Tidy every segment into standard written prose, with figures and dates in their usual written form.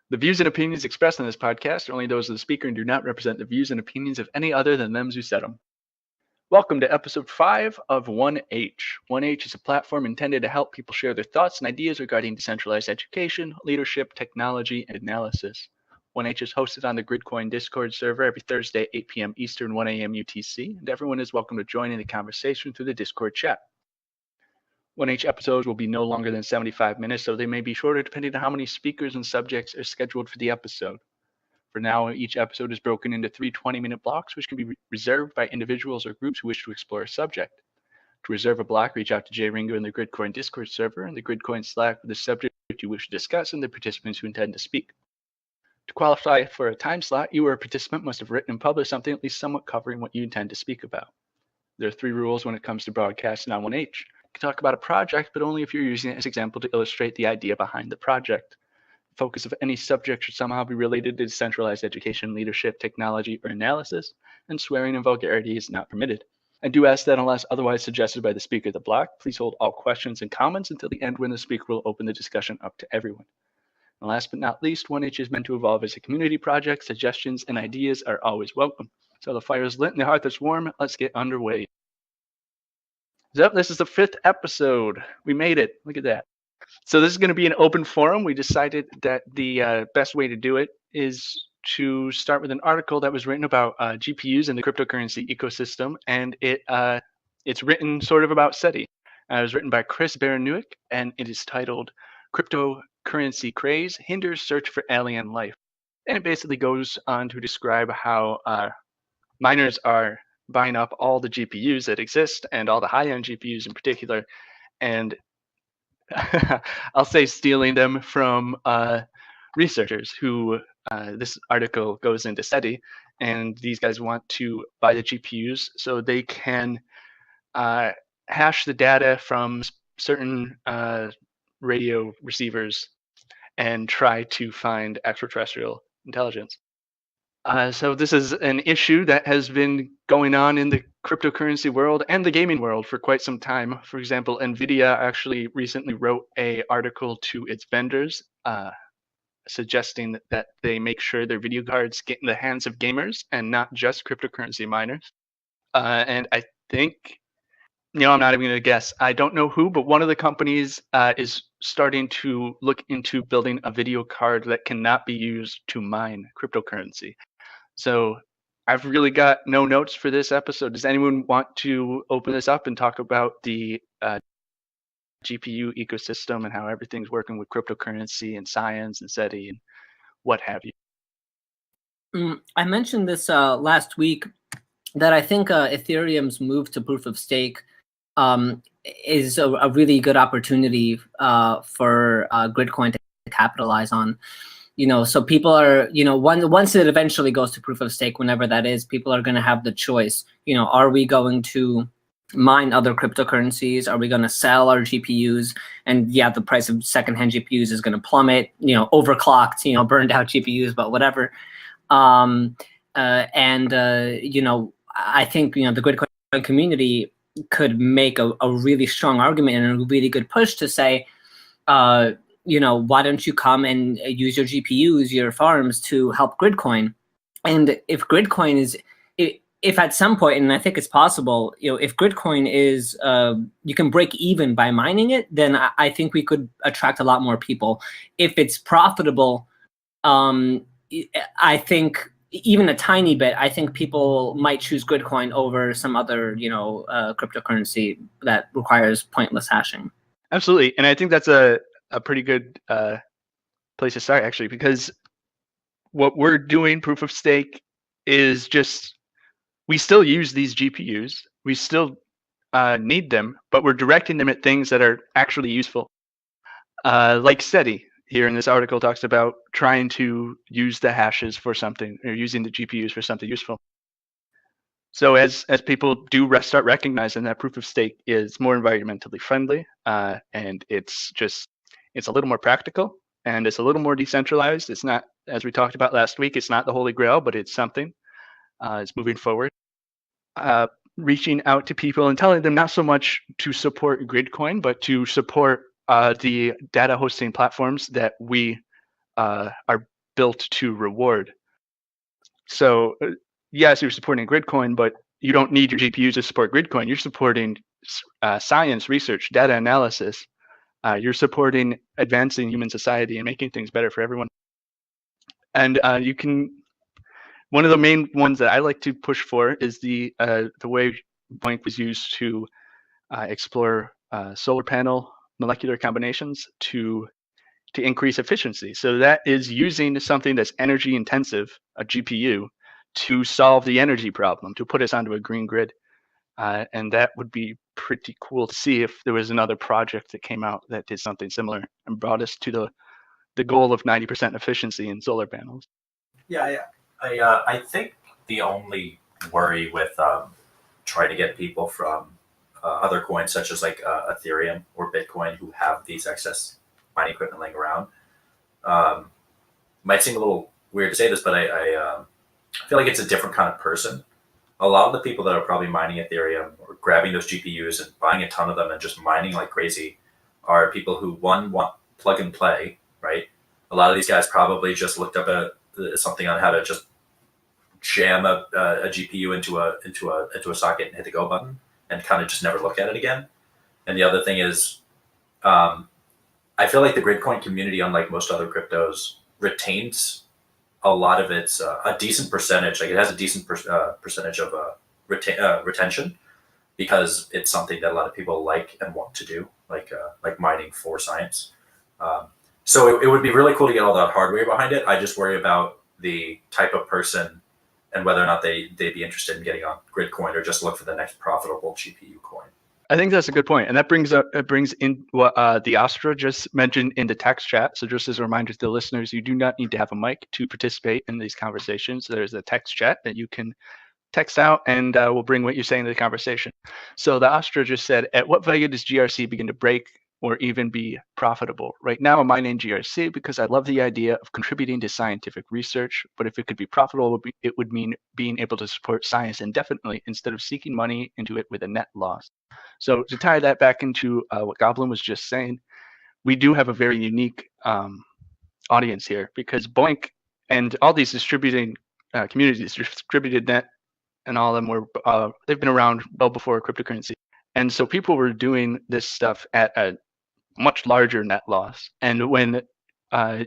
The views and opinions expressed in this podcast are only those of the speaker and do not represent the views and opinions of any other than them who said them. Welcome to episode 5 of 1H. 1H is a platform intended to help people share their thoughts and ideas regarding decentralized education, leadership, technology, and analysis. 1H is hosted on the Gridcoin Discord server every Thursday at 8 p.m. Eastern, 1 a.m. UTC, and everyone is welcome to join in the conversation through the Discord chat. 1H episodes will be no longer than 75 minutes, so they may be shorter depending on how many speakers and subjects are scheduled for the episode. For now, each episode is broken into 3 20-minute blocks, which can be reserved by individuals or groups who wish to explore a subject. To reserve a block, reach out to Jay Ringo in the Gridcoin Discord server and the Gridcoin Slack with the subject you wish to discuss and the participants who intend to speak. To qualify for a time slot, you or a participant must have written and published something at least somewhat covering what you intend to speak about. There are 3 rules when it comes to broadcasting on 1H. You can talk about a project, but only if you're using it as an example to illustrate the idea behind the project. The focus of any subject should somehow be related to decentralized education, leadership, technology, or analysis, and swearing and vulgarity is not permitted. I do ask that unless otherwise suggested by the speaker of the block, please hold all questions and comments until the end when the speaker will open the discussion up to everyone. And last but not least, 1H is meant to evolve as a community project. Suggestions and ideas are always welcome. So the fire is lit and the hearth is warm. Let's get underway. So this is the 5th episode. We made it. Look at that. So this is going to be an open forum. We decided that the best way to do it is to start with an article that was written about GPUs and the cryptocurrency ecosystem, and it's written sort of about SETI. It was written by Chris Baranuik, and it is titled "Cryptocurrency Craze Hinders Search for Alien Life." And it basically goes on to describe how miners are buying up all the GPUs that exist and all the high-end GPUs in particular, and I'll say stealing them from researchers who this article goes into SETI, and these guys want to buy the GPUs so they can hash the data from certain radio receivers and try to find extraterrestrial intelligence. So this is an issue that has been going on in the cryptocurrency world and the gaming world for quite some time. For example, NVIDIA actually recently wrote an article to its vendors suggesting that they make sure their video cards get in the hands of gamers and not just cryptocurrency miners. And I think, I'm not even going to guess. I don't know who, but one of the companies is starting to look into building a video card that cannot be used to mine cryptocurrency. So I've really got no notes for this episode. Does anyone want to open this up and talk about the GPU ecosystem and how everything's working with cryptocurrency and science and SETI and what have you? I mentioned this last week that I think Ethereum's move to proof of stake is a really good opportunity for Gridcoin to capitalize on. So people are, once it eventually goes to proof of stake, whenever that is, people are going to have the choice. Are we going to mine other cryptocurrencies? Are we going to sell our GPUs? And yeah, the price of secondhand GPUs is going to plummet, overclocked, burned out GPUs, but whatever. I think, the Gridcoin community could make a really strong argument and a really good push to say, why don't you come and use your GPUs, your farms, to help Gridcoin? And if Gridcoin is, if at some point, and I think it's possible, if Gridcoin is, you can break even by mining it, then I think we could attract a lot more people. If it's profitable, I think even a tiny bit, I think people might choose Gridcoin over some other, cryptocurrency that requires pointless hashing. Absolutely, and I think that's a pretty good place to start, actually, because what we're doing, proof of stake, is just, we still use these GPUs, we still need them, but we're directing them at things that are actually useful. Like SETI here in this article talks about trying to use the hashes for something, or using the GPUs for something useful. So as people do start recognizing that proof of stake is more environmentally friendly, and it's a little more practical, and it's a little more decentralized. It's not, as we talked about last week, it's not the holy grail, but it's something. It's moving forward. Reaching out to people and telling them not so much to support Gridcoin, but to support the data hosting platforms that we are built to reward. So yes, you're supporting Gridcoin, but you don't need your GPUs to support Gridcoin. You're supporting science, research, data analysis. You're supporting advancing human society and making things better for everyone. And you can. One of the main ones that I like to push for is the way BOINC was used to explore solar panel molecular combinations to increase efficiency. So that is using something that's energy intensive, a GPU, to solve the energy problem, to put us onto a green grid. And that would be pretty cool to see if there was another project that came out that did something similar and brought us to the goal of 90% efficiency in solar panels. Yeah, I think the only worry with trying to get people from other coins such as like Ethereum or Bitcoin who have these excess mining equipment laying around might seem a little weird to say this, but I feel like it's a different kind of person. A lot of the people that are probably mining Ethereum or grabbing those GPUs and buying a ton of them and just mining like crazy are people who, one, want plug and play, right? A lot of these guys probably just looked up something on how to just jam a GPU into a socket and hit the go button and kind of just never look at it again. And the other thing is, I feel like the Gridcoin community, unlike most other cryptos, retains a lot of its a decent percentage. Like it has a decent percentage of retention because it's something that a lot of people like and want to do, like mining for science. So it would be really cool to get all that hardware behind it. I just worry about the type of person and whether or not they'd be interested in getting on Gridcoin or just look for the next profitable GPU coin. I think that's a good point, and that brings in what the Astra just mentioned in the text chat. So just as a reminder to the listeners, you do not need to have a mic to participate in these conversations. There's a text chat that you can text out, and we'll bring what you're saying to the conversation. So the Astra just said, at what value does GRC begin to break or even be profitable? Right now, I'm mining GRC because I love the idea of contributing to scientific research, but if it could be profitable, it would mean being able to support science indefinitely instead of seeking money into it with a net loss. So to tie that back into what Goblin was just saying, we do have a very unique audience here because BOINC and all these distributing communities, distributed net and all of them were, they've been around well before cryptocurrency. And so people were doing this stuff at a much larger net loss. And when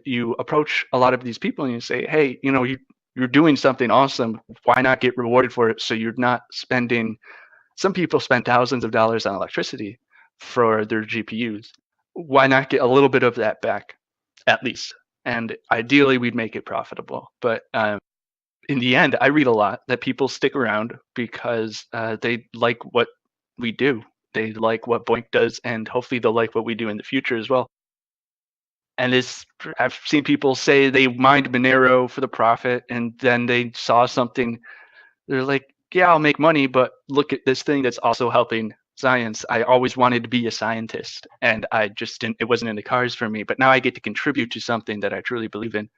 you approach a lot of these people and you say, hey, you're doing something awesome, why not get rewarded for it? So you're not spending, some people spend thousands of dollars on electricity for their GPUs. Why not get a little bit of that back at least? And ideally we'd make it profitable. But in the end, I read a lot that people stick around because they like what we do. They like what BOINC does, and hopefully they'll like what we do in the future as well. And I've seen people say they mined Monero for the profit, and then they saw something. They're like, yeah, I'll make money, but look at this thing that's also helping science. I always wanted to be a scientist, and I just didn't. It wasn't in the cards for me. But now I get to contribute to something that I truly believe in.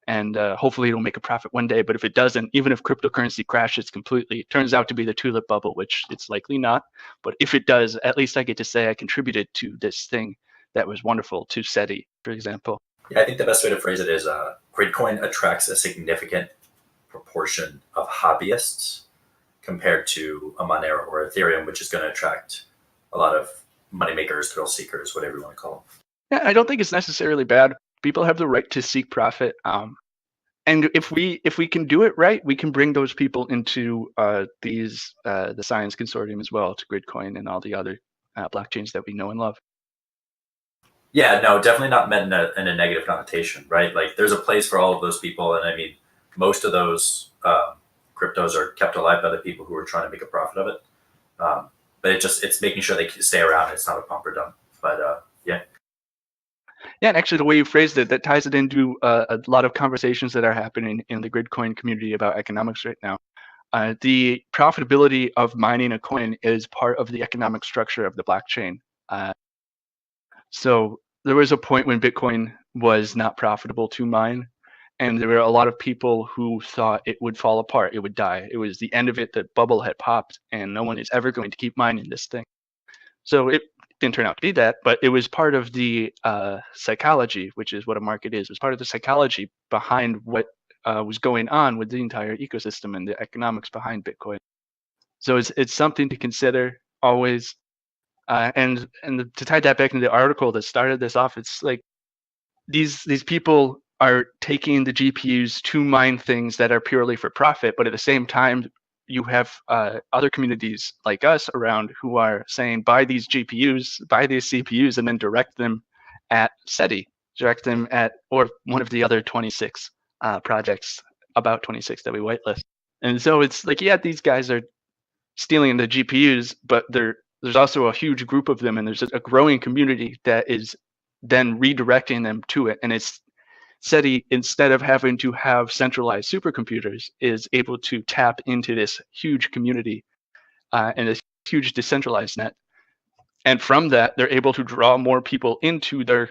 And hopefully it'll make a profit one day. But if it doesn't, even if cryptocurrency crashes completely, it turns out to be the tulip bubble, which it's likely not. But if it does, at least I get to say I contributed to this thing that was wonderful to SETI, for example. Yeah, I think the best way to phrase it is Gridcoin attracts a significant proportion of hobbyists compared to a Monero or Ethereum, which is going to attract a lot of moneymakers, thrill seekers, whatever you want to call them. Yeah, I don't think it's necessarily bad. People have the right to seek profit, and if we can do it right, we can bring those people into the science consortium as well, to Gridcoin and all the other blockchains that we know and love. Yeah, no, definitely not meant in a negative connotation, right? Like there's a place for all of those people, and I mean, most of those cryptos are kept alive by the people who are trying to make a profit of it. But it's making sure they stay around. It's not a pump or dump. But yeah. Yeah, and actually the way you phrased it, that ties it into a lot of conversations that are happening in the Gridcoin community about economics right now. The profitability of mining a coin is part of the economic structure of the blockchain. So there was a point when Bitcoin was not profitable to mine, and there were a lot of people who thought it would fall apart, it would die. It was the end of it, the bubble had popped, and no one is ever going to keep mining this thing. So didn't turn out to be that, but it was part of the psychology, which is what a market is. It was part of the psychology behind what was going on with the entire ecosystem and the economics behind Bitcoin. So it's something to consider always. And to tie that back into the article that started this off, it's like these people are taking the GPUs to mine things that are purely for profit, but at the same time, you have other communities like us around who are saying, buy these GPUs, buy these CPUs, and then direct them at SETI, direct them at, or one of the other 26 projects, about 26 that we whitelist. And so it's like, yeah, these guys are stealing the GPUs, but there's also a huge group of them, and there's a growing community that is then redirecting them to it. And it's SETI, instead of having to have centralized supercomputers, is able to tap into this huge community and this huge decentralized net. And from that, they're able to draw more people into their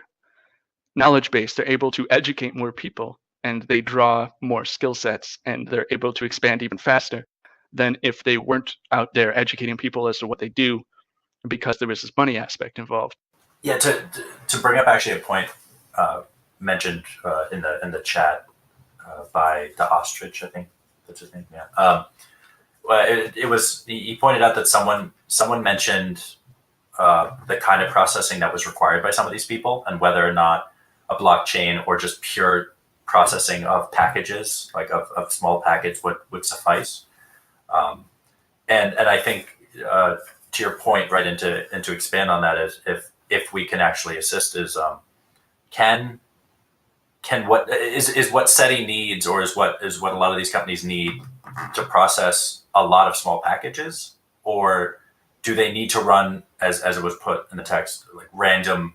knowledge base. They're able to educate more people, and they draw more skill sets, and they're able to expand even faster than if they weren't out there educating people as to what they do, because there was this money aspect involved. Yeah, to bring up actually a point mentioned in the chat by the ostrich, I think that's his name. Yeah. It was he pointed out that someone mentioned the kind of processing that was required by some of these people, and whether or not a blockchain or just pure processing of packages, like of small packets, would suffice. And I think to your point, right, and to expand on that is if we can actually assist, is can what is what SETI needs, or is what a lot of these companies need to process a lot of small packages, or do they need to run, as it was put in the text, like random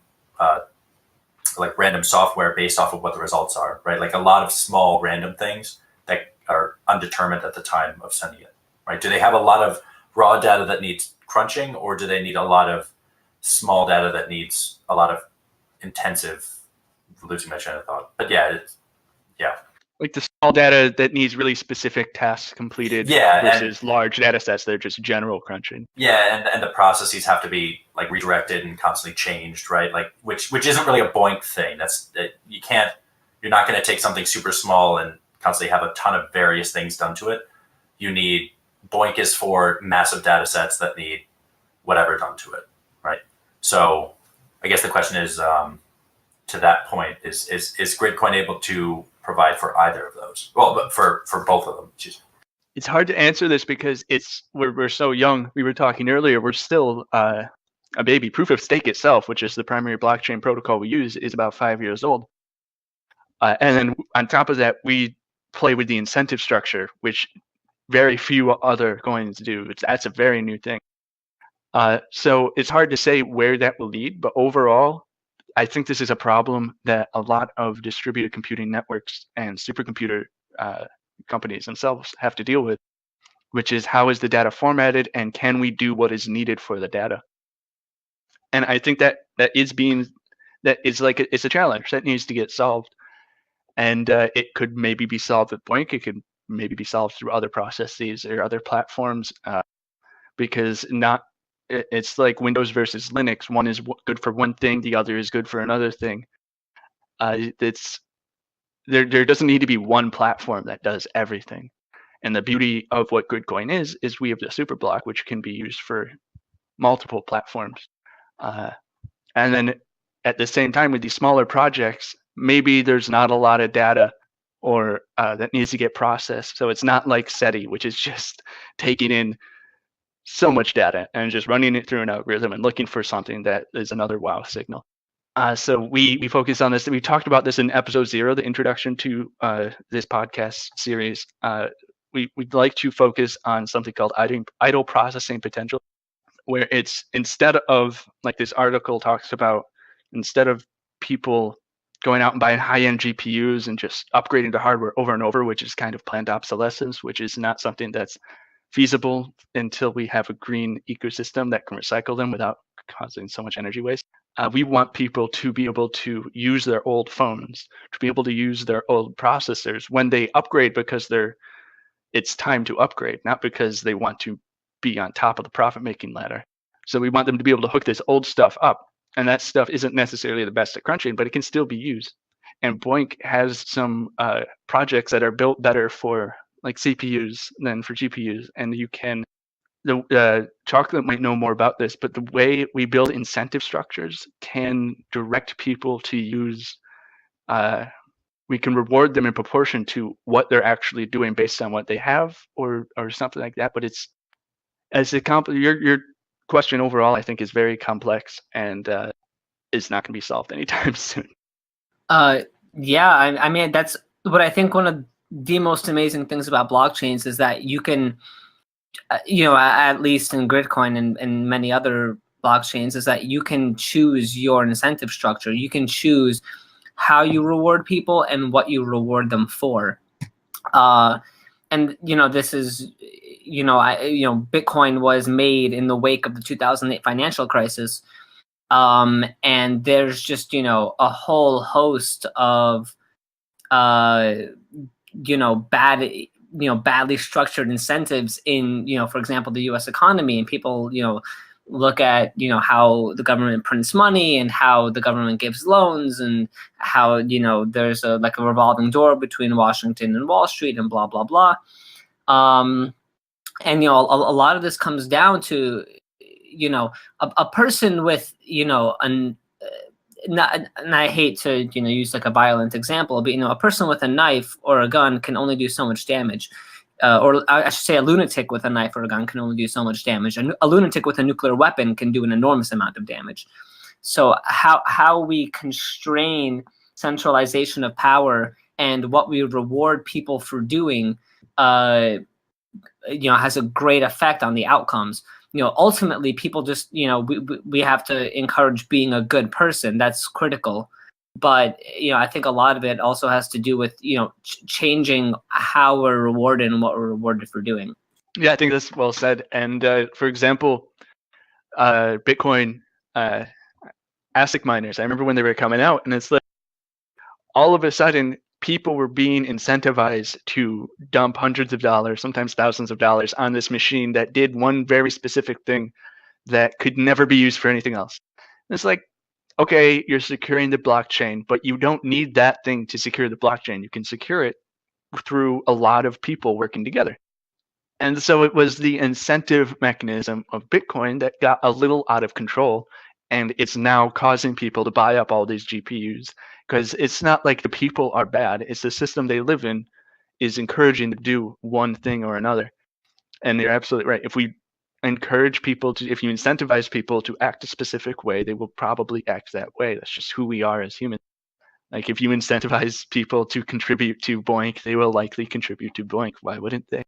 software based off of what the results are, right? Like a lot of small random things that are undetermined at the time of sending it, right? Do they have a lot of raw data that needs crunching, or do they need a lot of small data that needs a lot of intensive, losing my train of thought? But yeah. Like the small data that needs really specific tasks completed, versus large data sets that are just general crunching. Yeah, and the processes have to be like redirected and constantly changed, right? Like which isn't really a BOINC thing. You're not going to take something super small and constantly have a ton of various things done to it. You need BOINC is for massive data sets that need whatever done to it, right? So I guess the question is, to that point, is Gridcoin able to provide for either of those? Well, but for both of them. It's hard to answer this because we're so young. We were talking earlier, we're still a baby. Proof of stake itself, which is the primary blockchain protocol we use, is about 5 years old. And then on top of that, we play with the incentive structure, which very few other coins do. That's a very new thing. So it's hard to say where that will lead, but overall, I think this is a problem that a lot of distributed computing networks and supercomputer companies themselves have to deal with, which is how is the data formatted, and can we do what is needed for the data? And I think it's a challenge that needs to get solved, and it could maybe be solved with BOINC. It could maybe be solved through other processes or other platforms, because it's like Windows versus Linux. One is good for one thing, the other is good for another thing. There doesn't need to be one platform that does everything. And the beauty of what Gridcoin is we have the superblock, which can be used for multiple platforms. And then at the same time, with these smaller projects, maybe there's not a lot of data or that needs to get processed. So it's not like SETI, which is just taking in so much data and just running it through an algorithm and looking for something that is another wow signal. So we focus on this. We talked about this in episode 0, the introduction to this podcast series. We'd like to focus on something called idle processing potential, where it's, instead of, like this article talks about, instead of people going out and buying high-end GPUs and just upgrading the hardware over and over, which is kind of planned obsolescence, which is not something that's feasible until we have a green ecosystem that can recycle them without causing so much energy waste. We want people to be able to use their old phones, to be able to use their old processors when they upgrade, because it's time to upgrade, not because they want to be on top of the profit-making ladder. So we want them to be able to hook this old stuff up. And that stuff isn't necessarily the best at crunching, but it can still be used. And BOINC has some projects that are built better for like CPUs than for GPUs. And you can, Chocolate might know more about this, but the way we build incentive structures can direct people to use, we can reward them in proportion to what they're actually doing based on what they have or something like that. But it's, your question overall, I think, is very complex and is not going to be solved anytime soon. Yeah, I mean, that's what I think one of the most amazing things about blockchains is that you can, at least in Gridcoin and many other blockchains, is that you can choose your incentive structure. You can choose how you reward people and what you reward them for. And this is, Bitcoin was made in the wake of the 2008 financial crisis. And there's just, a whole host of, badly structured incentives in, for example, the U.S. economy, and people, look at, how the government prints money and how the government gives loans and how, there's a revolving door between Washington and Wall Street and blah, blah, blah. And, a lot of this comes down to, a person with, and I hate to, use like a violent example, but, a person with a knife or a gun can only do so much damage. Or I should say a lunatic with a knife or a gun can only do so much damage. A lunatic with a nuclear weapon can do an enormous amount of damage. So how we constrain centralization of power and what we reward people for doing, has a great effect on the outcomes. Ultimately, people just, we have to encourage being a good person. That's critical. But, I think a lot of it also has to do with, changing how we're rewarded and what we're rewarded for doing. Yeah, I think that's well said. And for example, Bitcoin ASIC miners, I remember when they were coming out, and it's like all of a sudden people were being incentivized to dump hundreds of dollars, sometimes thousands of dollars on this machine that did one very specific thing that could never be used for anything else. And it's like, okay, you're securing the blockchain, but you don't need that thing to secure the blockchain. You can secure it through a lot of people working together. And so it was the incentive mechanism of Bitcoin that got a little out of control. And it's now causing people to buy up all these GPUs, because it's not like the people are bad. It's the system they live in is encouraging to do one thing or another. And you're absolutely right. If we encourage people to, if you incentivize people to act a specific way, they will probably act that way. That's just who we are as humans. Like if you incentivize people to contribute to BOINC, they will likely contribute to BOINC. Why wouldn't they?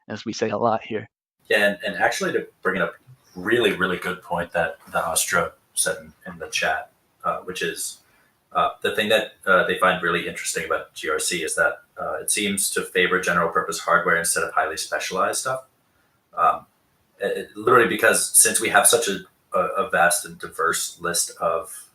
As we say a lot here. Yeah, and actually to bring up really, really good point that Astra said in the chat, which is the thing that they find really interesting about GRC is that it seems to favor general purpose hardware instead of highly specialized stuff. Literally because since we have such a vast and diverse list of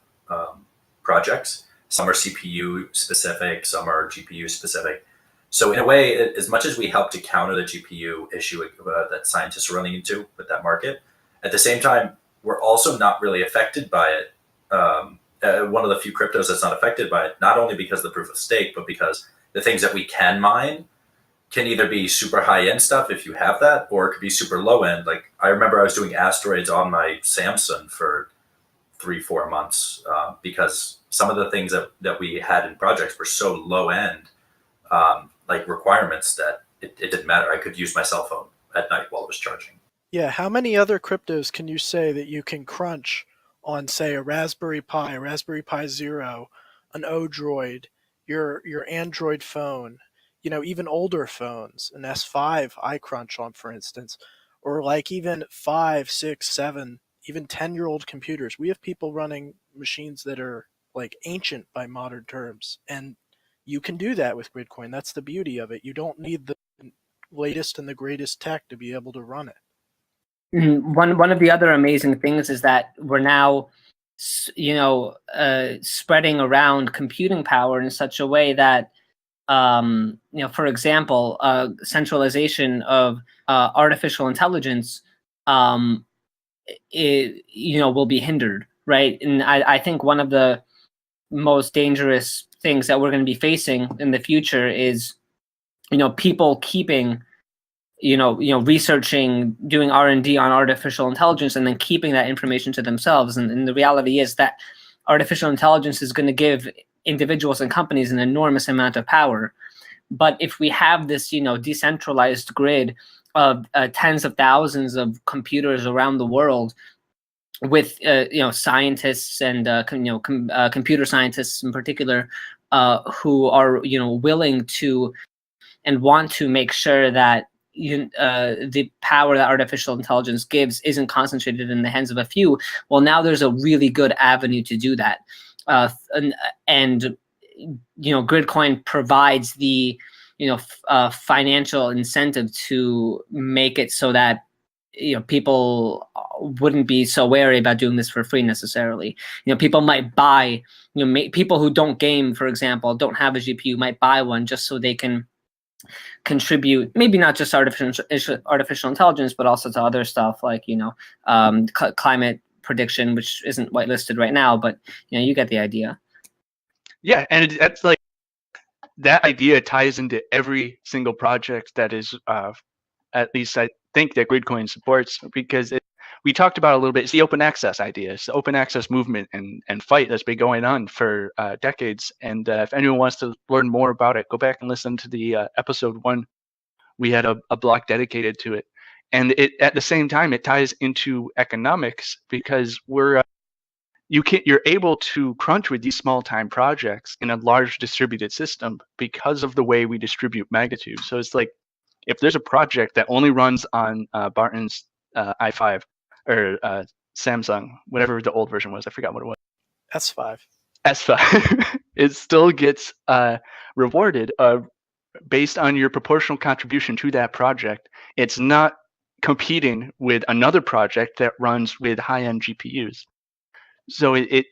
projects, some are CPU specific, some are GPU specific. So in a way, as much as we help to counter the GPU issue that scientists are running into with that market, at the same time, we're also not really affected by it. One of the few cryptos that's not affected by it, not only because of the proof of stake, but because the things that we can mine can either be super high end stuff if you have that, or it could be super low end. Like I remember I was doing asteroids on my Samsung for 3-4 months because some of the things that we had in projects were so low end, like requirements, that it didn't matter. I could use my cell phone at night while it was charging. Yeah, how many other cryptos can you say that you can crunch on, say, a Raspberry Pi, a Raspberry Pi Zero, an Odroid, your Android phone, even older phones, an S5 I crunch on, for instance, or like even 5, 6, 7, even 10-year-old computers. We have people running machines that are like ancient by modern terms, and you can do that with Gridcoin. That's the beauty of it. You don't need the latest and the greatest tech to be able to run it. One of the other amazing things is that we're now, spreading around computing power in such a way that, for example, centralization of artificial intelligence will be hindered, right? And I think one of the most dangerous things that we're going to be facing in the future is, people keeping, researching, doing R&D on artificial intelligence, and then keeping that information to themselves. And the reality is that artificial intelligence is going to give individuals and companies an enormous amount of power. But if we have this, decentralized grid of tens of thousands of computers around the world, with scientists and computer scientists in particular, who are willing to and want to make sure that the power that artificial intelligence gives isn't concentrated in the hands of a few. Well, now there's a really good avenue to do that, and Gridcoin provides the financial incentive to make it so that people wouldn't be so wary about doing this for free necessarily. People might buy, people who don't game, for example, don't have a GPU, might buy one just so they can contribute, maybe not just artificial intelligence, but also to other stuff like climate prediction, which isn't whitelisted right now, but you get the idea. Yeah, and that's like, that idea ties into every single project that is, at least I think, that Gridcoin supports, because we talked about a little bit. It's the open access idea. It's the open access movement and fight that's been going on for decades. And if anyone wants to learn more about it, go back and listen to the episode 1. We had a block dedicated to it. And at the same time, it ties into economics, because you're able to crunch with these small time projects in a large distributed system because of the way we distribute magnitude. So it's like, if there's a project that only runs on Barton's i5 or Samsung, whatever the old version was, I forgot what it was. S5. S5. It still gets rewarded based on your proportional contribution to that project. It's not competing with another project that runs with high-end GPUs. So it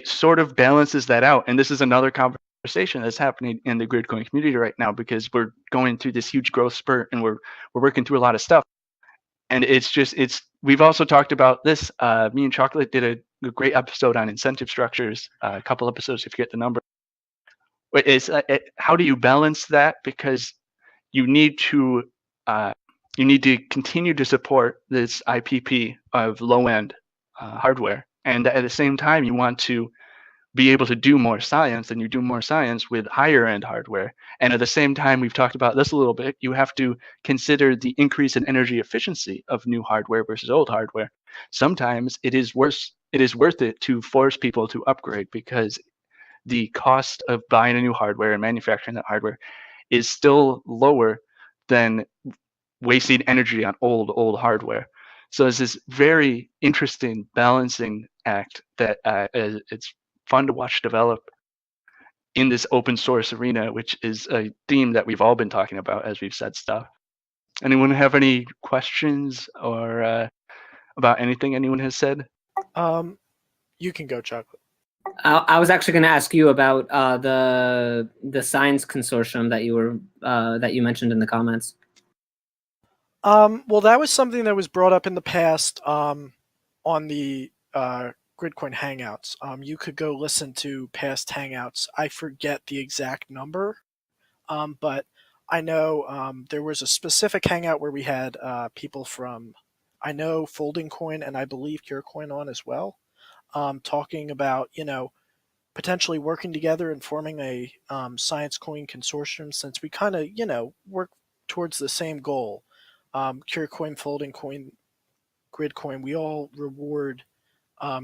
sort of balances that out. And this is another conversation that's happening in the Gridcoin community right now, because we're going through this huge growth spurt and we're working through a lot of stuff. And we've also talked about this. Me and Chocolate did a great episode on incentive structures, a couple episodes, if you get the number. How do you balance that? Because you need to continue to support this IPP of low-end hardware. And at the same time, you want to be able to do more science, and you do more science with higher end hardware. And at the same time, we've talked about this a little bit, you have to consider the increase in energy efficiency of new hardware versus old hardware. Sometimes it is worth it to force people to upgrade, because the cost of buying a new hardware and manufacturing that hardware is still lower than wasting energy on old hardware. So it's this very interesting balancing act that it's fun to watch develop in this open source arena, which is a theme that we've all been talking about as we've said stuff. Anyone have any questions or about anything anyone has said? You can go, Chocolate. I was actually going to ask you about the science consortium that you mentioned in the comments. Well, that was something that was brought up in the past on the Gridcoin Hangouts. You could go listen to past Hangouts. I forget the exact number, but I know there was a specific Hangout where we had people from, I know, Folding Coin and I believe Curecoin on as well, talking about, potentially working together and forming a science coin consortium, since we kind of, work towards the same goal. Curecoin, Folding Coin, Gridcoin, we all reward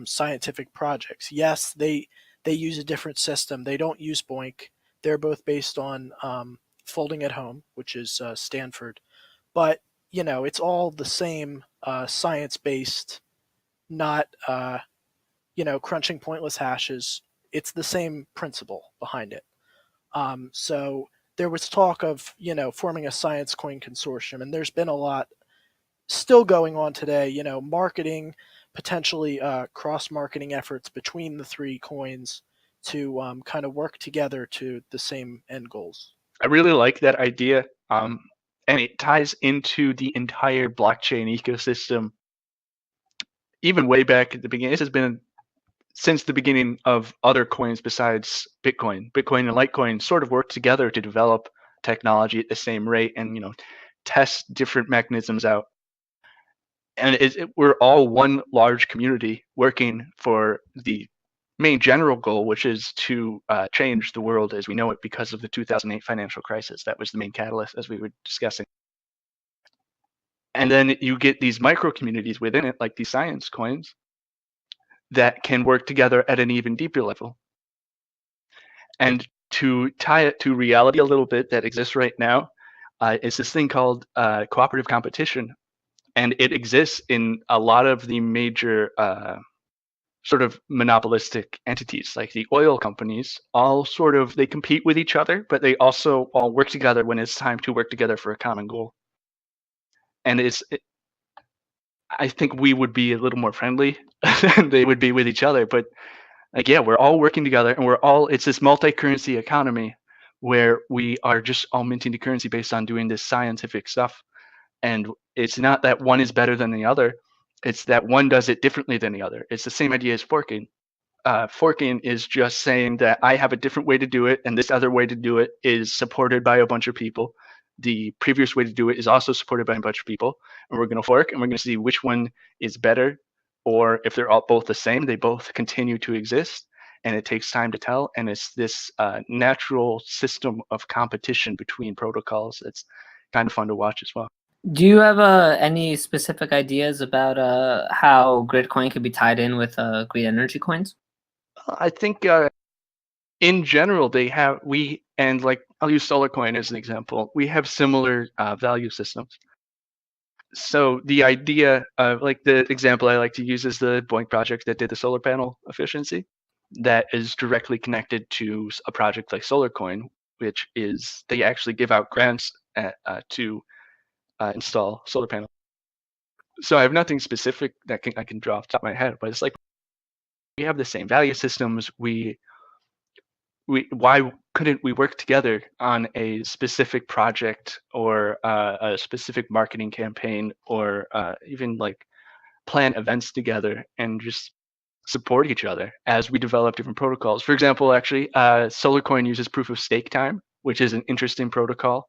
scientific projects. Yes, they use a different system. They don't use BOINC. They're both based on Folding at Home, which is Stanford. But, it's all the same science-based, not, crunching pointless hashes. It's the same principle behind it. So there was talk of, forming a science coin consortium, and there's been a lot still going on today, marketing, potentially cross-marketing efforts between the three coins to kind of work together to the same end goals. I really like that idea, and it ties into the entire blockchain ecosystem even way back at the beginning. This has been since the beginning of other coins besides Bitcoin. Bitcoin and Litecoin sort of work together to develop technology at the same rate and test different mechanisms out. And we're all one large community working for the main general goal, which is to change the world as we know it because of the 2008 financial crisis. That was the main catalyst, as we were discussing. And then you get these micro communities within it, like these science coins, that can work together at an even deeper level. And to tie it to reality a little bit that exists right now, is this thing called cooperative competition. And it exists in a lot of the major sort of monopolistic entities, like the oil companies. All sort of, they compete with each other, but they also all work together when it's time to work together for a common goal. And I think we would be a little more friendly than they would be with each other. But like, yeah, we're all working together, and it's this multi-currency economy where we are just all minting the currency based on doing this scientific stuff. And it's not that one is better than the other. It's that one does it differently than the other. It's the same idea as forking. Forking is just saying that I have a different way to do it, and this other way to do it is supported by a bunch of people. The previous way to do it is also supported by a bunch of people, and we're going to fork, and we're going to see which one is better, or if they're all both the same, they both continue to exist, and it takes time to tell. And it's this natural system of competition between protocols. It's kind of fun to watch as well. Do you have any specific ideas about how Gridcoin could be tied in with green energy coins? I think in general, I'll use SolarCoin as an example. We have similar value systems. So the idea of, like, the example I like to use is the BOINC project that did the solar panel efficiency. That is directly connected to a project like SolarCoin, which is they actually give out grants to install solar panels. So I have nothing specific that I can draw off the top of my head, but it's like we have the same value systems. Why couldn't we work together on a specific project or a specific marketing campaign, or even like plan events together and just support each other as we develop different protocols? For example, actually, SolarCoin uses proof of stake time, which is an interesting protocol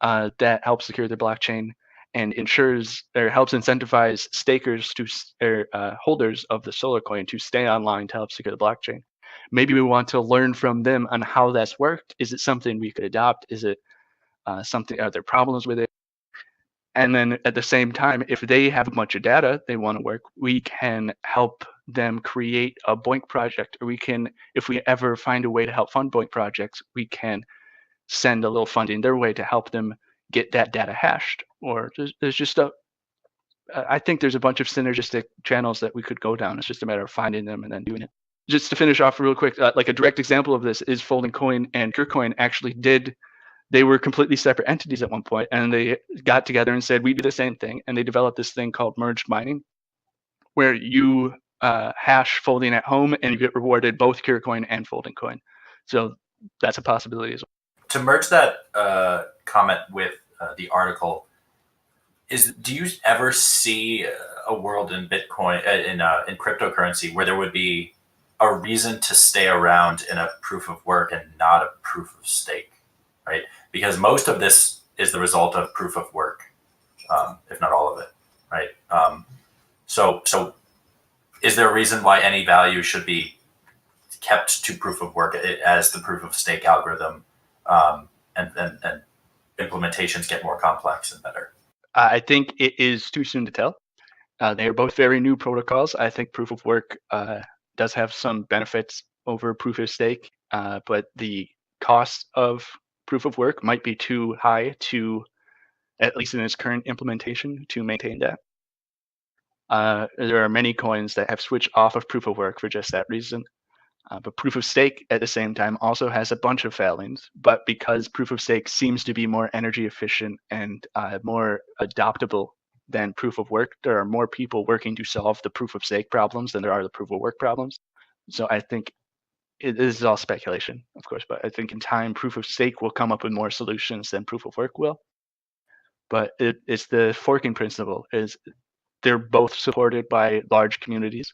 that helps secure the blockchain and ensures or helps incentivize stakers or holders of the solar coin to stay online to help secure the blockchain. Maybe we want to learn from them on how that's worked. Is it something we could adopt? Is it something? Are there problems with it? And then at the same time, if they have a bunch of data they want to work, we can help them create a BOINC project, or we can, if we ever find a way to help fund BOINC projects, we can send a little funding their way to help them get that data hashed. Or there's just I think there's a bunch of synergistic channels that we could go down. It's just a matter of finding them and then doing it. Just to finish off real quick, like a direct example of this is Folding Coin and Gridcoin actually they were completely separate entities at one point, and they got together and said, we do the same thing. And they developed this thing called merged mining, where you hash folding at home and you get rewarded both Gridcoin and Folding Coin. So that's a possibility as well. To merge that comment with the article, do you ever see a world in Bitcoin, in cryptocurrency, where there would be a reason to stay around in a proof of work and not a proof of stake, right? Because most of this is the result of proof of work, if not all of it, right? So is there a reason why any value should be kept to proof of work as the proof of stake algorithm and implementations get more complex and better? I think it is too soon to tell. They are both very new protocols. I think proof of work does have some benefits over proof of stake, but the cost of proof of work might be too high to, at least in its current implementation, to maintain that. There are many coins that have switched off of proof of work for just that reason. But proof of stake at the same time also has a bunch of failings. But because proof of stake seems to be more energy efficient and more adoptable than proof of work, there are more people working to solve the proof of stake problems than there are the proof of work problems. So I think this is all speculation, of course, but I think in time proof of stake will come up with more solutions than proof of work will. But it's the forking principle. Is they're both supported by large communities,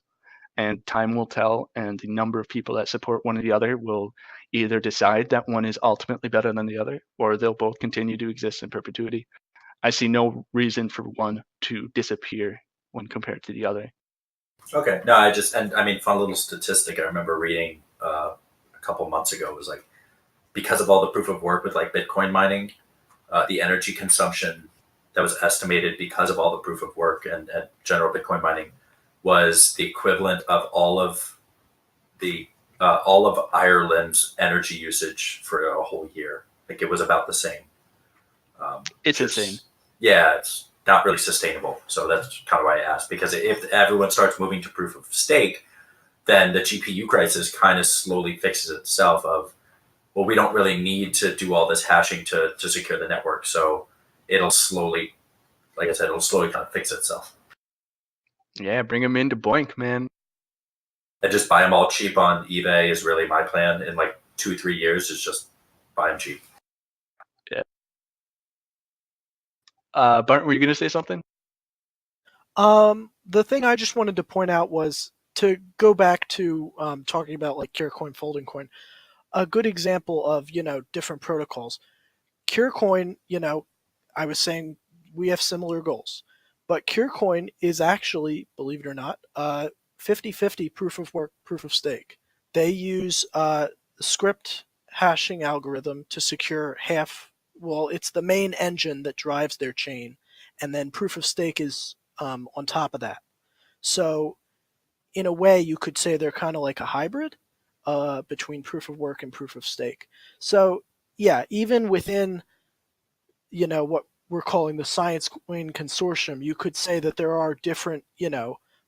and time will tell, and the number of people that support one or the other will either decide that one is ultimately better than the other, or they'll both continue to exist in perpetuity. I see no reason for one to disappear when compared to the other. Okay. No, I mean, fun little statistic I remember reading a couple months ago was like, because of all the proof of work with like Bitcoin mining, the energy consumption that was estimated because of all the proof of work and general Bitcoin mining was the equivalent of all of Ireland's energy usage for a whole year. Like it was about the same. It's insane. Yeah, it's not really sustainable. So that's kind of why I asked, because if everyone starts moving to proof of stake, then the GPU crisis kind of slowly fixes itself of, well, we don't really need to do all this hashing to secure the network. So it'll slowly, like I said, it'll slowly kind of fix itself. Yeah, bring them into BOINC, man. And just buy them all cheap on eBay is really my plan. In like 2-3 years, is just buy them cheap. Yeah. Bart, were you going to say something? The thing I just wanted to point out was to go back to talking about like Curecoin, Folding Coin. A good example of, different protocols. Curecoin, I was saying we have similar goals, but Curecoin is actually, believe it or not, 50-50 proof of work, proof of stake. They use a script hashing algorithm to secure it's the main engine that drives their chain, and then proof of stake is on top of that. So in a way, you could say they're kind of like a hybrid between proof of work and proof of stake. So yeah, even within, what we're calling the Science Coin Consortium, you could say that there are different,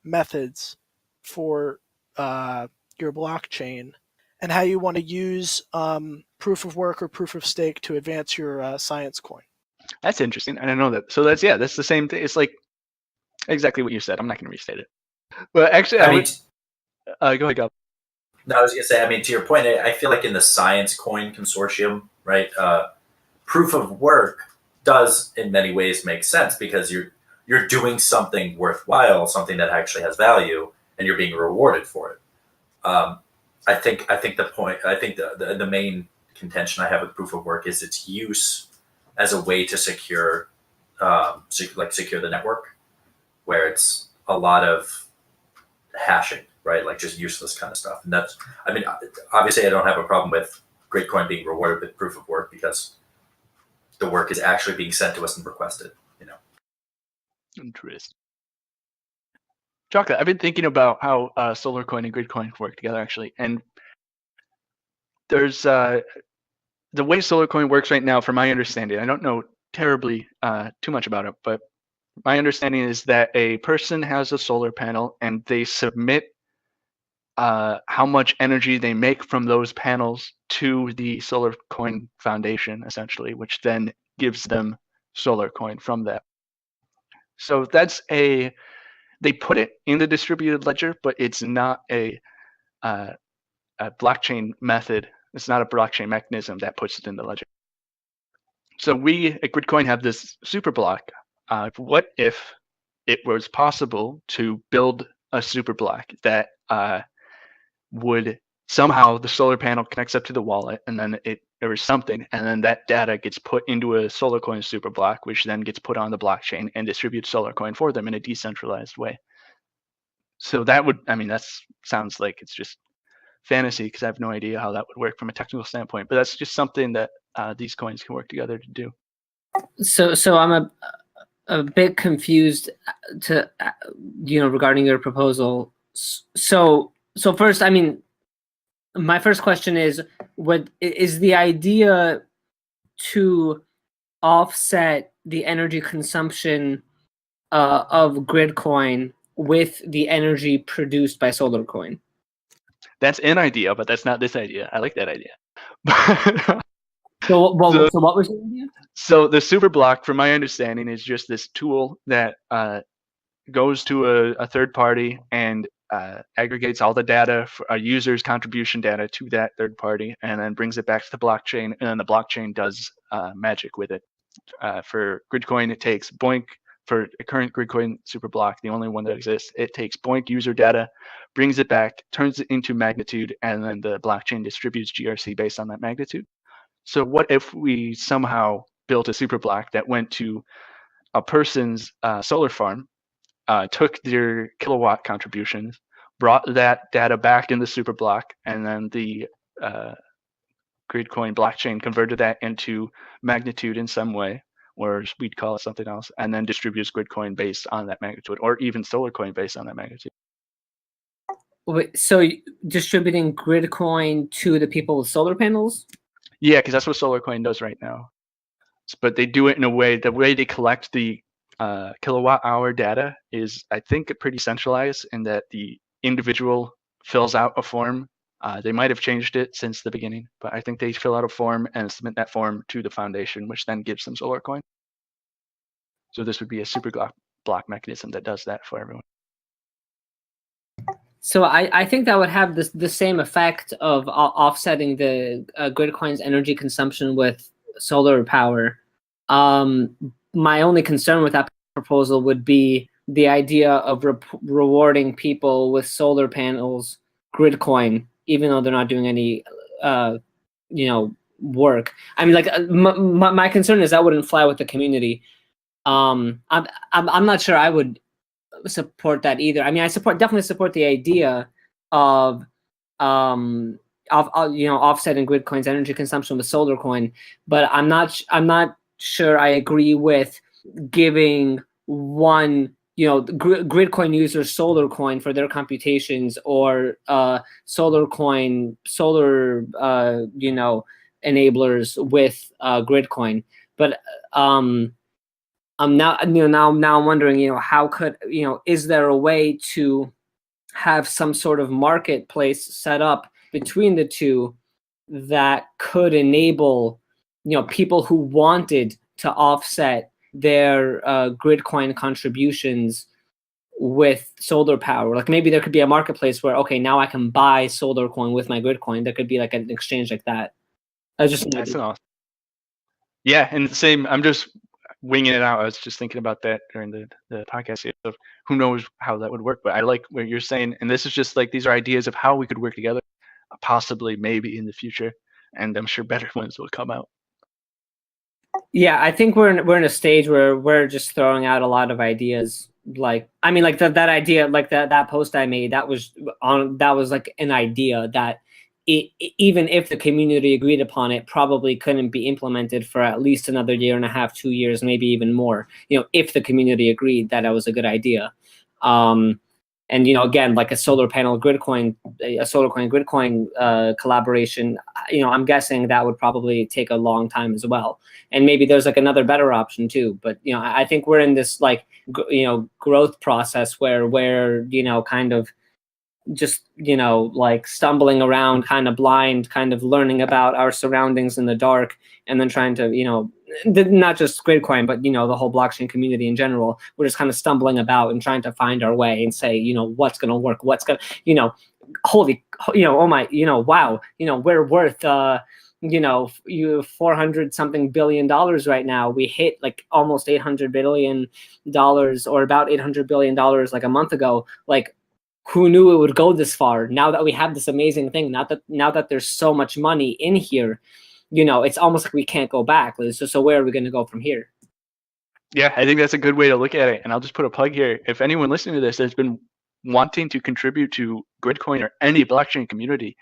methods for your blockchain and how you want to use proof of work or proof of stake to advance your science coin. That's interesting. I didn't know that. So that's the same thing. It's like exactly what you said. I'm not going to restate it. But actually, go ahead, Gab. No, I was going to say, I mean, to your point, I feel like in the Science Coin Consortium, right, proof of work does in many ways make sense because you're doing something worthwhile, something that actually has value, and you're being rewarded for it. I think the main contention I have with proof of work is its use as a way to secure the network, where it's a lot of hashing, right? Like just useless kind of stuff. And that's, I mean, obviously I don't have a problem with Gridcoin being rewarded with proof of work because the work is actually being sent to us and requested, Interesting. Chocolate, I've been thinking about how SolarCoin and Gridcoin work together actually. And there's the way SolarCoin works right now, from my understanding, I don't know terribly too much about it, but my understanding is that a person has a solar panel and they submit how much energy they make from those panels to the SolarCoin Foundation, essentially, which then gives them SolarCoin from that. So they put it in the distributed ledger, but it's not a blockchain method. It's not a blockchain mechanism that puts it in the ledger. So we at Gridcoin have this superblock. What if it was possible to build a superblock that would somehow the solar panel connects up to the wallet, and then there was something, and then that data gets put into a SolarCoin superblock, which then gets put on the blockchain and distributes SolarCoin for them in a decentralized way. So that sounds like it's just fantasy because I have no idea how that would work from a technical standpoint, but that's just something that these coins can work together to do. So I'm a bit confused regarding your proposal. So first, I mean, my first question is, what is the idea to offset the energy consumption of Gridcoin with the energy produced by SolarCoin? That's an idea, but that's not this idea. I like that idea. So what was the idea? So the superblock, from my understanding, is just this tool that goes to a third party and aggregates all the data for a user's contribution data to that third party, and then brings it back to the blockchain, and then the blockchain does magic with it. For Gridcoin, it takes BOINC for a current Gridcoin superblock, the only one that exists, it takes BOINC user data, brings it back, turns it into magnitude, and then the blockchain distributes GRC based on that magnitude. So what if we somehow built a superblock that went to a person's solar farm, took their kilowatt contributions, brought that data back in the superblock, and then the Gridcoin blockchain converted that into magnitude in some way, or we'd call it something else, and then distributes Gridcoin based on that magnitude, or even SolarCoin based on that magnitude. Wait, so distributing Gridcoin to the people with solar panels? Yeah, because that's what SolarCoin does right now. But they do it in a way, the way they collect the kilowatt hour data is, I think, pretty centralized in that the individual fills out a form. They might have changed it since the beginning, but I think they fill out a form and submit that form to the foundation, which then gives them SolarCoin. So this would be a super block mechanism that does that for everyone. So I think that would have the same effect of offsetting the Gridcoin's energy consumption with solar power. My only concern with that proposal would be the idea of rewarding people with solar panels Gridcoin, even though they're not doing any work. I mean, like my concern is that wouldn't fly with the community. I'm not sure I would support that either. I mean, I definitely support the idea of offsetting Gridcoin's energy consumption with SolarCoin, but I'm not sure I agree with giving one Gridcoin users SolarCoin for their computations, or SolarCoin enablers with Gridcoin. But now I'm wondering, how could, is there a way to have some sort of marketplace set up between the two that could enable, people who wanted to offset their Gridcoin contributions with solar power? Like maybe there could be a marketplace where, okay, now I can buy SolarCoin with my Gridcoin. There could be like an exchange like that. That's awesome. Yeah, and the same. I'm just winging it out. I was just thinking about that during the podcast here. So who knows how that would work? But I like what you're saying, and this is just like, these are ideas of how we could work together, possibly, maybe in the future, and I'm sure better ones will come out. Yeah, I think we're in a stage where we're just throwing out a lot of ideas. Like, I mean, like that idea, like that post I made, that was like an idea that even if the community agreed upon it, probably couldn't be implemented for at least another 1.5 years, 2 years, maybe even more. If the community agreed that was a good idea. And again, like a solar panel Gridcoin, a SolarCoin Gridcoin collaboration, I'm guessing that would probably take a long time as well. And maybe there's like another better option too. But I think we're in this like growth process where we're kind of just like stumbling around, kind of blind, kind of learning about our surroundings in the dark, and then trying to not just Gridcoin, but the whole blockchain community in general. We're just kind of stumbling about and trying to find our way and say, what's going to work, what's going to, oh my, wow, we're worth 400 something billion dollars right now. We hit like almost $800 billion, or about $800 billion like a month ago. Like, who knew it would go this far? Now that we have this amazing thing, now that there's so much money in here, it's almost like we can't go back. So where are we going to go from here? Yeah, I think that's a good way to look at it. And I'll just put a plug here. If anyone listening to this has been wanting to contribute to Gridcoin or any blockchain community,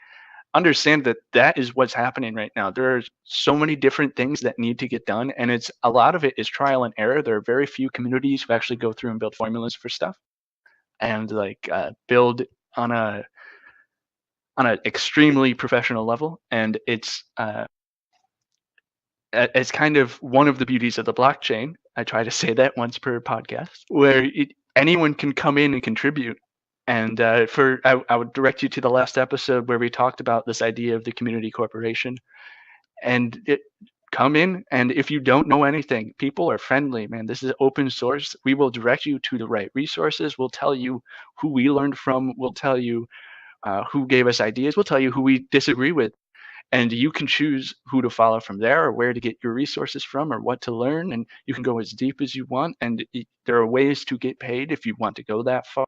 understand that is what's happening right now. There are so many different things that need to get done, and a lot of it is trial and error. There are very few communities who actually go through and build formulas for stuff, and like build on an extremely professional level. And it's kind of one of the beauties of the blockchain. I try to say that once per podcast, where anyone can come in and contribute. And I would direct you to the last episode where we talked about this idea of the community corporation. And come in, and if you don't know anything, people are friendly, man. This is open source. We will direct you to the right resources. We'll tell you who we learned from. We'll tell you who gave us ideas. We'll tell you who we disagree with. And you can choose who to follow from there, or where to get your resources from, or what to learn. And you can go as deep as you want. And there are ways to get paid if you want to go that far,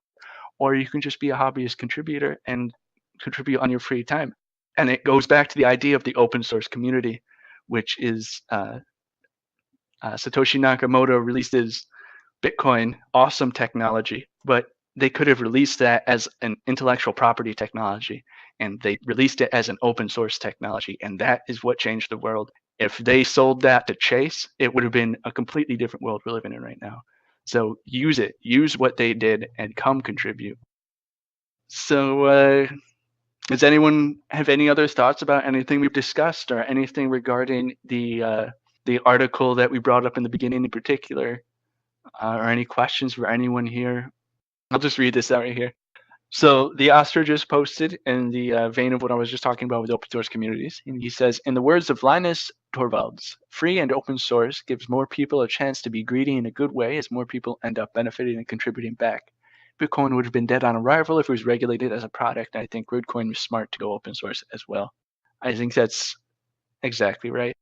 or you can just be a hobbyist contributor and contribute on your free time. And it goes back to the idea of the open source community, which is Satoshi Nakamoto released his Bitcoin, awesome technology, but they could have released that as an intellectual property technology, and they released it as an open source technology, and that is what changed the world. If they sold that to Chase, it would have been a completely different world we're living in right now. So use it, use what they did, and come contribute. So does anyone have any other thoughts about anything we've discussed, or anything regarding the article that we brought up in the beginning in particular? Or any questions for anyone here? I'll just read this out right here. So the ostrich posted in the vein of what I was just talking about with open source communities. And he says, in the words of Linus Torvalds, free and open source gives more people a chance to be greedy in a good way, as more people end up benefiting and contributing back. Bitcoin would have been dead on arrival if it was regulated as a product. I think Gridcoin was smart to go open source as well. I think that's exactly right.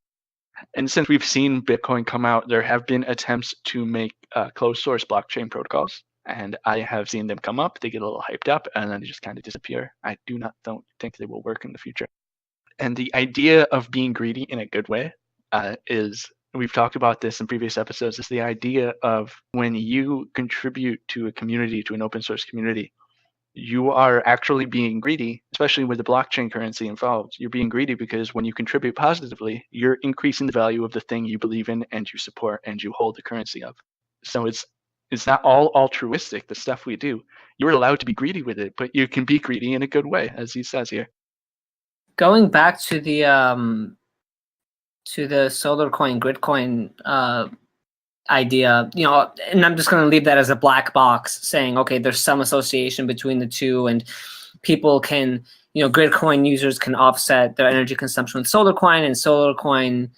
And since we've seen Bitcoin come out, there have been attempts to make closed source blockchain protocols. And I have seen them come up. They get a little hyped up and then they just kind of disappear. I don't think they will work in the future. And the idea of being greedy in a good way is, we've talked about this in previous episodes, is the idea of when you contribute to a community, to an open source community, you are actually being greedy, especially with the blockchain currency involved. You're being greedy because when you contribute positively, you're increasing the value of the thing you believe in and you support and you hold the currency of. So it's not all altruistic, the stuff we do. You're allowed to be greedy with it, but you can be greedy in a good way, as he says here. Going back to the solar coin, Gridcoin idea, and I'm just going to leave that as a black box, saying, okay, there's some association between the two, and people can, Gridcoin users can offset their energy consumption with solar coin, and solar coin,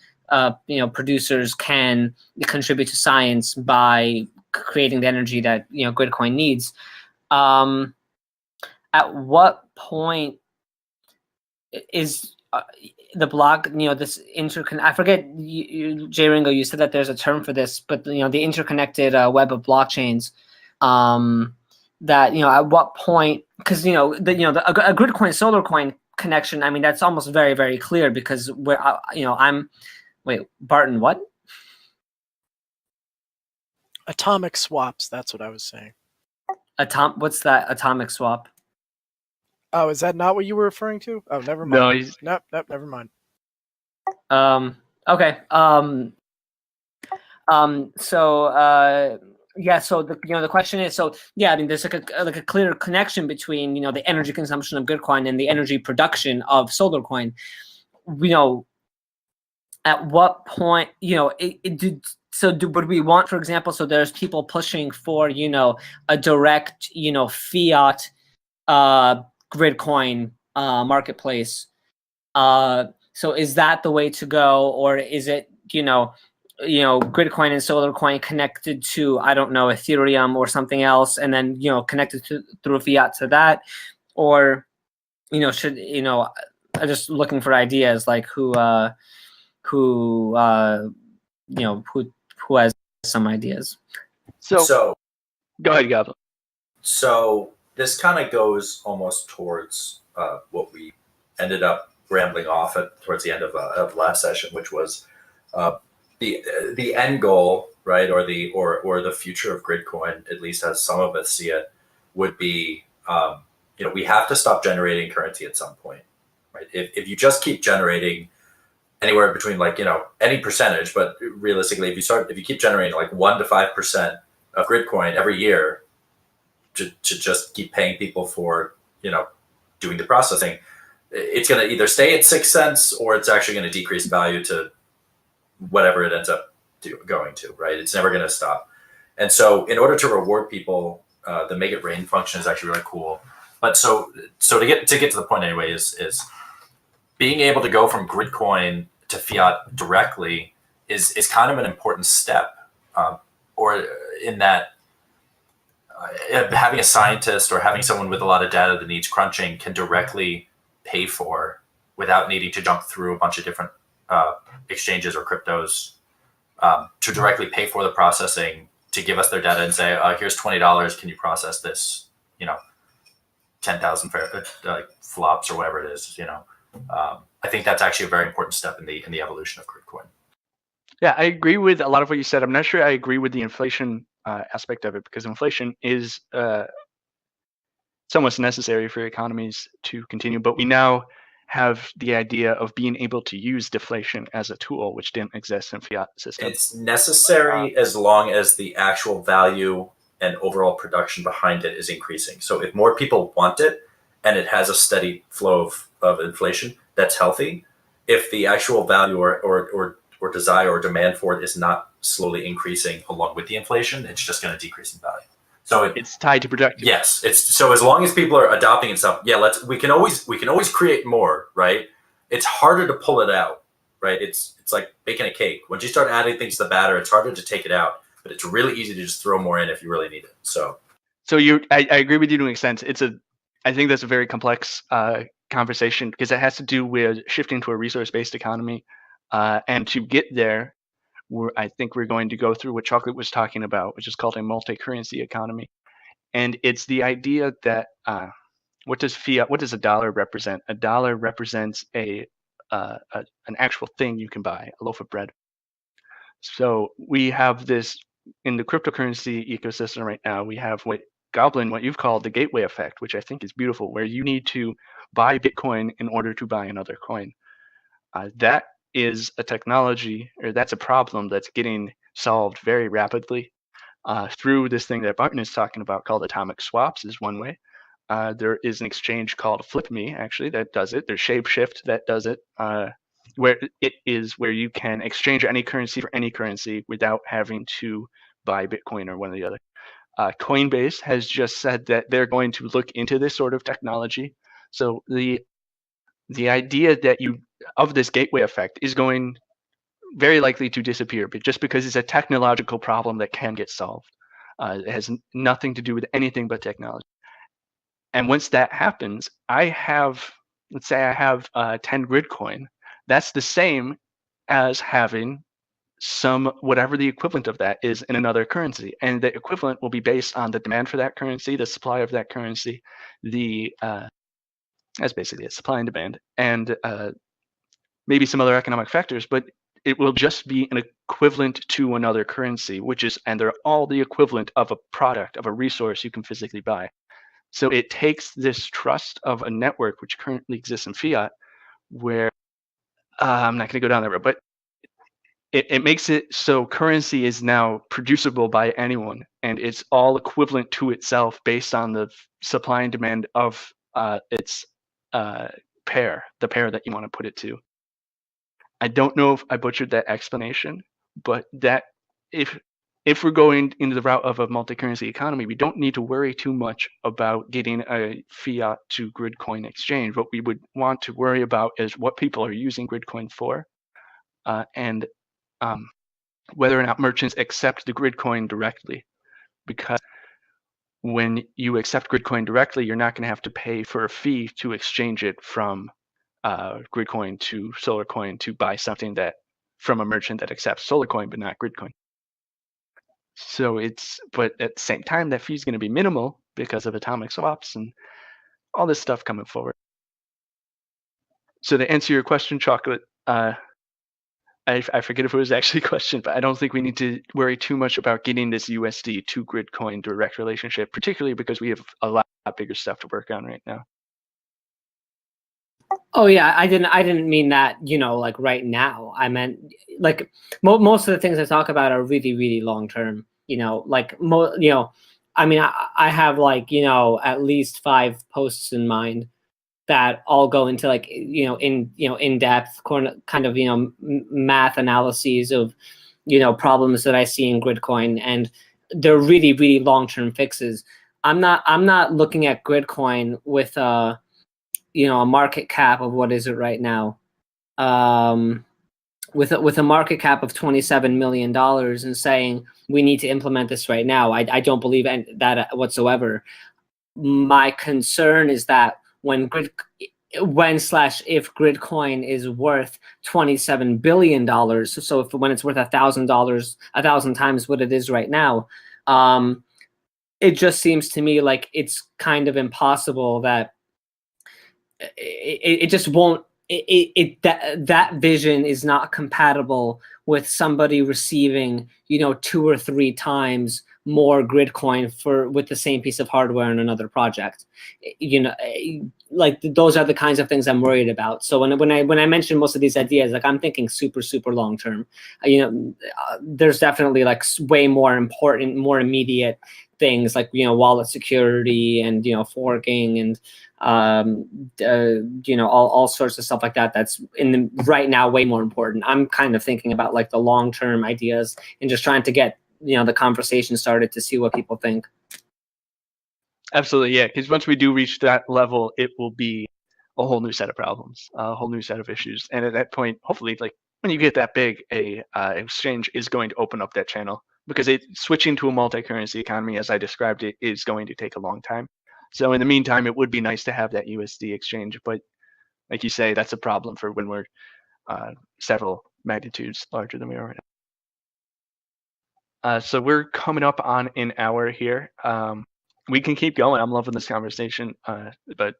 producers can contribute to science by creating the energy that, Gridcoin needs. At what point is the block, this I forget, Jay Ringo, you said that there's a term for this, but the interconnected web of blockchains, that at what point, because a Gridcoin solar coin connection, I mean, that's almost very, very clear, because Barton, what? Atomic swaps, that's what I was saying. What's that atomic swap? Oh, is that not what you were referring to? Oh, never mind. No, Nope, never mind. Okay. Yeah. So the question is, I mean, there's like a clear connection between the energy consumption of Gridcoin and the energy production of solar coin. At what point, would we want, for example, so there's people pushing for a direct fiat Gridcoin marketplace. So is that the way to go, or is it Gridcoin and solar coin connected to, I don't know, Ethereum or something else, and then connected through fiat to that, or should I'm just looking for ideas, like who has some ideas. So go ahead, Goblin. So this kind of goes almost towards what we ended up rambling off at towards the end of last session, which was the end goal, right, or the future of Gridcoin, at least as some of us see it, would be we have to stop generating currency at some point, right? If you just keep generating anywhere between any percentage, but realistically, if you keep generating 1 to 5% of Gridcoin every year to just keep paying people for doing the processing, it's going to either stay at 6 cents or it's actually going to decrease value to whatever it ends up going to, right? It's never going to stop. And so in order to reward people, the make it rain function is actually really cool. But so to get to the point anyway, is being able to go from Gridcoin to fiat directly is kind of an important step, or in that having a scientist or having someone with a lot of data that needs crunching can directly pay for without needing to jump through a bunch of different exchanges or cryptos to directly pay for the processing, to give us their data and say, here's $20, can you process this, 10,000 flops or whatever it is, I think that's actually a very important step in the evolution of Gridcoin. Yeah, I agree with a lot of what you said. I'm not sure I agree with the inflation aspect of it, because inflation is somewhat necessary for economies to continue. But we now have the idea of being able to use deflation as a tool, which didn't exist in fiat systems. It's necessary as long as the actual value and overall production behind it is increasing. So if more people want it and it has a steady flow of inflation, that's healthy. If the actual value or desire or demand for it is not slowly increasing along with the inflation, it's just going to decrease in value. So it's tied to production. Yes, it's so as long as people are adopting and stuff, we can always create more, right? It's harder to pull it out, right? It's like baking a cake. Once you start adding things to the batter, it's harder to take it out, but it's really easy to just throw more in if you really need it. So I agree with you to an extent. I think that's a very complex conversation, because it has to do with shifting to a resource-based economy, and to get there, I think we're going to go through what Chocolate was talking about, which is called a multi-currency economy. And it's the idea that what does a dollar represent? A dollar represents an actual thing you can buy, a loaf of bread. So we have this in the cryptocurrency ecosystem right now. We have what you've called the gateway effect, which I think is beautiful, where you need to buy Bitcoin in order to buy another coin. That is a technology, or that's a problem that's getting solved very rapidly through this thing that Barton is talking about called atomic swaps is one way. There is an exchange called FlipMe, actually, that does it. There's Shapeshift that does it, where you can exchange any currency for any currency without having to buy Bitcoin or one or the other. Coinbase has just said that they're going to look into this sort of technology. So the idea that of this gateway effect is going very likely to disappear, but just because it's a technological problem that can get solved. It has nothing to do with anything but technology. And once that happens, let's say I have 10 Gridcoin. That's the same as having whatever the equivalent of that is in another currency. And the equivalent will be based on the demand for that currency, the supply of that currency, that's basically it, supply and demand, and maybe some other economic factors, but it will just be an equivalent to another currency, and they're all the equivalent of a product, of a resource you can physically buy. So it takes this trust of a network which currently exists in fiat, where I'm not going to go down that road, but it makes it so currency is now producible by anyone, and it's all equivalent to itself based on the supply and demand of its pair, the pair that you want to put it to. I don't know if I butchered that explanation, but that if we're going into the route of a multi-currency economy, we don't need to worry too much about getting a fiat to Gridcoin exchange. What we would want to worry about is what people are using Gridcoin for, and whether or not merchants accept the Gridcoin directly. Because when you accept Gridcoin directly, you're not going to have to pay for a fee to exchange it from Gridcoin to SolarCoin to buy something from a merchant that accepts SolarCoin but not Gridcoin. So but at the same time, that fee is going to be minimal because of atomic swaps and all this stuff coming forward. So to answer your question, Chocolate, I forget if it was actually a question, but I don't think we need to worry too much about getting this USD to Gridcoin direct relationship, particularly because we have a lot bigger stuff to work on right now. Oh yeah, I didn't mean that, like right now. I meant like most of the things I talk about are really, really long term. I mean, I have at least 5 posts in mind that all go into in depth kind of math analyses of problems that I see in Gridcoin, and they're really, really long term fixes. I'm not looking at Gridcoin with a market cap of, what is it right now? With a market cap of $27 million and saying we need to implement this right now. I don't believe that whatsoever. My concern is that when when/if Gridcoin is worth $27 billion, so when it's worth $1,000, 1,000 times what it is right now, it just seems to me like it's kind of impossible that it just won't. That vision is not compatible with somebody receiving 2 or 3 times more Gridcoin with the same piece of hardware in another project. Like those are the kinds of things I'm worried about. So when I mention most of these ideas, like I'm thinking super long term. There's definitely like way more important, more immediate things like wallet security and forking and all sorts of stuff like that. That's right now way more important. I'm kind of thinking about like the long-term ideas and just trying to get the conversation started to see what people think. Absolutely, yeah. Because once we do reach that level, it will be a whole new set of problems, a whole new set of issues. And at that point, hopefully, like when you get that big, a exchange is going to open up that channel, because switching to a multi-currency economy, as I described it, is going to take a long time. So in the meantime, it would be nice to have that USD exchange, but like you say, that's a problem for when we're several magnitudes larger than we are right now. So we're coming up on an hour here. We can keep going. I'm loving this conversation, but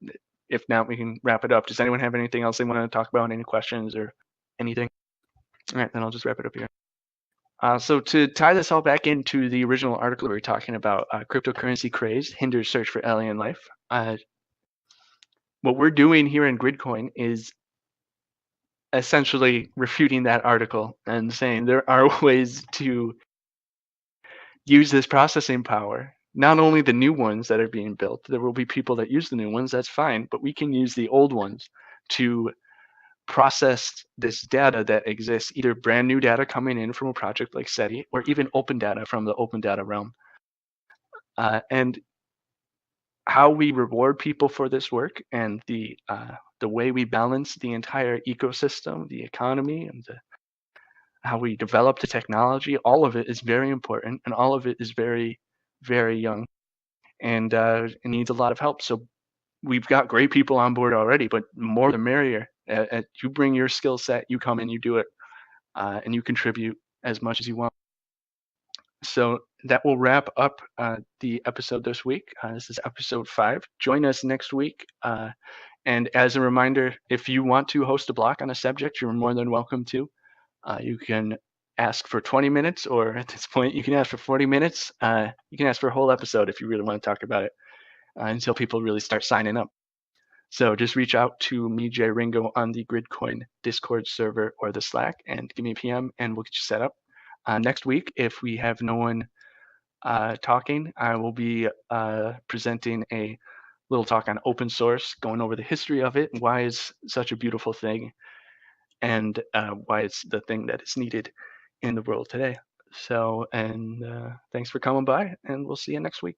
if not, we can wrap it up. Does anyone have anything else they want to talk about? Any questions or anything? All right, then I'll just wrap it up here. So to tie this all back into the original article we were talking about, cryptocurrency craze hinders search for alien life. What we're doing here in Gridcoin is essentially refuting that article and saying there are ways to use this processing power. Not only the new ones that are being built, there will be people that use the new ones, that's fine, but we can use the old ones to process this data that exists, either brand new data coming in from a project like SETI, or even open data from the open data realm. And how we reward people for this work, and the way we balance the entire ecosystem, the economy, and how we develop the technology, all of it is very important, and all of it is very, very young, and it needs a lot of help. So we've got great people on board already, but more the merrier. You bring your skill set, you come in, you do it, and you contribute as much as you want. So that will wrap up the episode this week. This is episode 5. Join us next week. And as a reminder, if you want to host a block on a subject, you're more than welcome to. You can ask for 20 minutes, or at this point, you can ask for 40 minutes. You can ask for a whole episode if you really want to talk about it, until people really start signing up. So just reach out to me, Jay Ringo, on the Gridcoin Discord server or the Slack, and give me a PM, and we'll get you set up. Next week, if we have no one talking, I will be presenting a little talk on open source, going over the history of it, why it's such a beautiful thing, and why it's the thing that is needed in the world today. So, and thanks for coming by, and we'll see you next week.